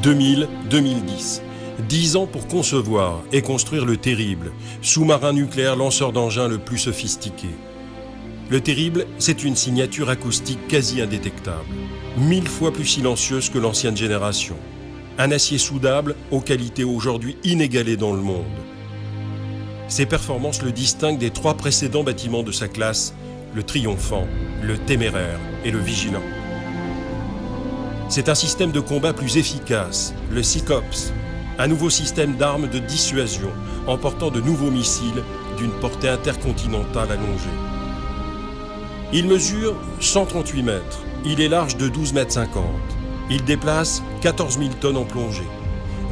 2000-2010. 10 ans pour concevoir et construire le Terrible, sous-marin nucléaire lanceur d'engins le plus sophistiqué. Le Terrible, c'est une signature acoustique quasi indétectable, 1000 fois plus silencieuse que l'ancienne génération. Un acier soudable aux qualités aujourd'hui inégalées dans le monde. Ses performances le distinguent des 3 précédents bâtiments de sa classe, le Triomphant, le Téméraire et le Vigilant. C'est un système de combat plus efficace, le Cyclops, un nouveau système d'armes de dissuasion, emportant de nouveaux missiles d'une portée intercontinentale allongée. Il mesure 138 mètres, il est large de 12,50 mètres. Il déplace 14 000 tonnes en plongée.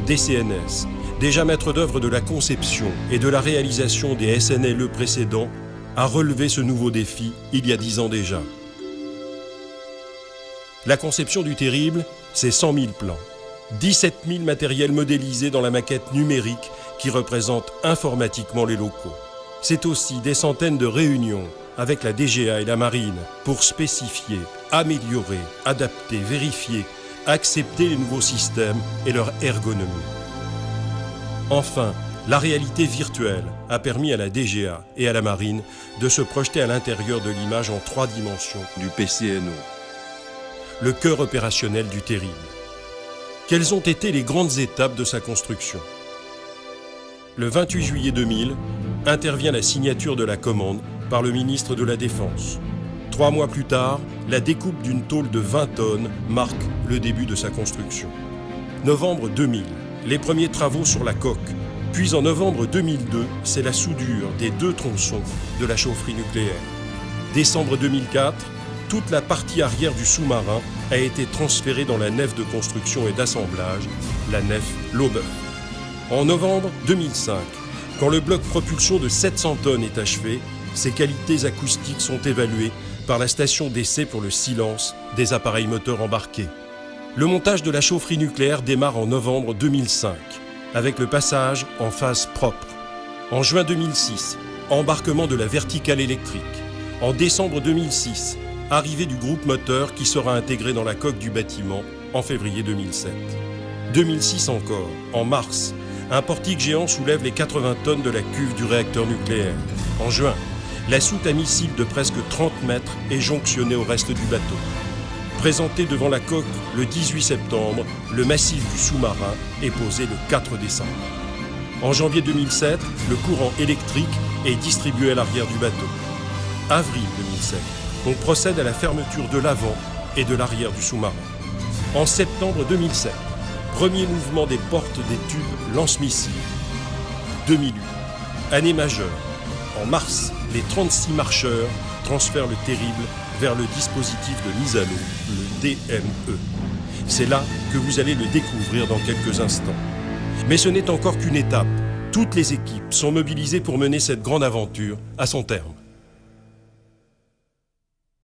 DCNS, déjà maître d'œuvre de la conception et de la réalisation des SNLE précédents, a relevé ce nouveau défi il y a 10 ans déjà. La conception du Terrible, c'est 100 000 plans, 17 000 matériels modélisés dans la maquette numérique qui représente informatiquement les locaux. C'est aussi des centaines de réunions avec la DGA et la Marine pour spécifier, améliorer, adapter, vérifier, accepter les nouveaux systèmes et leur ergonomie. Enfin, la réalité virtuelle a permis à la DGA et à la Marine de se projeter à l'intérieur de l'image en 3 dimensions du PCNO, le cœur opérationnel du Terrible. Quelles ont été les grandes étapes de sa construction? Le 28 juillet 2000, intervient la signature de la commande par le ministre de la Défense. 3 mois plus tard, la découpe d'une tôle de 20 tonnes marque le début de sa construction. Novembre 2000, les premiers travaux sur la coque. Puis en novembre 2002, c'est la soudure des 2 tronçons de la chaufferie nucléaire. Décembre 2004, toute la partie arrière du sous-marin a été transférée dans la nef de construction et d'assemblage, la nef Laubeuf. En novembre 2005, quand le bloc propulsion de 700 tonnes est achevé, ses qualités acoustiques sont évaluées par la station d'essai pour le silence des appareils moteurs embarqués. Le montage de la chaufferie nucléaire démarre en novembre 2005, avec le passage en phase propre. En juin 2006, embarquement de la verticale électrique. En décembre 2006, arrivée du groupe moteur qui sera intégré dans la coque du bâtiment en février 2007. 2006 encore, en mars, un portique géant soulève les 80 tonnes de la cuve du réacteur nucléaire. En juin, la soute à missile de presque 30 mètres est jonctionnée au reste du bateau. Présenté devant la coque le 18 septembre, le massif du sous-marin est posé le 4 décembre. En janvier 2007, le courant électrique est distribué à l'arrière du bateau. Avril 2007, on procède à la fermeture de l'avant et de l'arrière du sous-marin. En septembre 2007, premier mouvement des portes des tubes lance-missiles. 2008, année majeure. En mars, les 36 marcheurs transfèrent le Terrible vers le dispositif de mise à l'eau, le DME. C'est là que vous allez le découvrir dans quelques instants. Mais ce n'est encore qu'une étape. Toutes les équipes sont mobilisées pour mener cette grande aventure à son terme.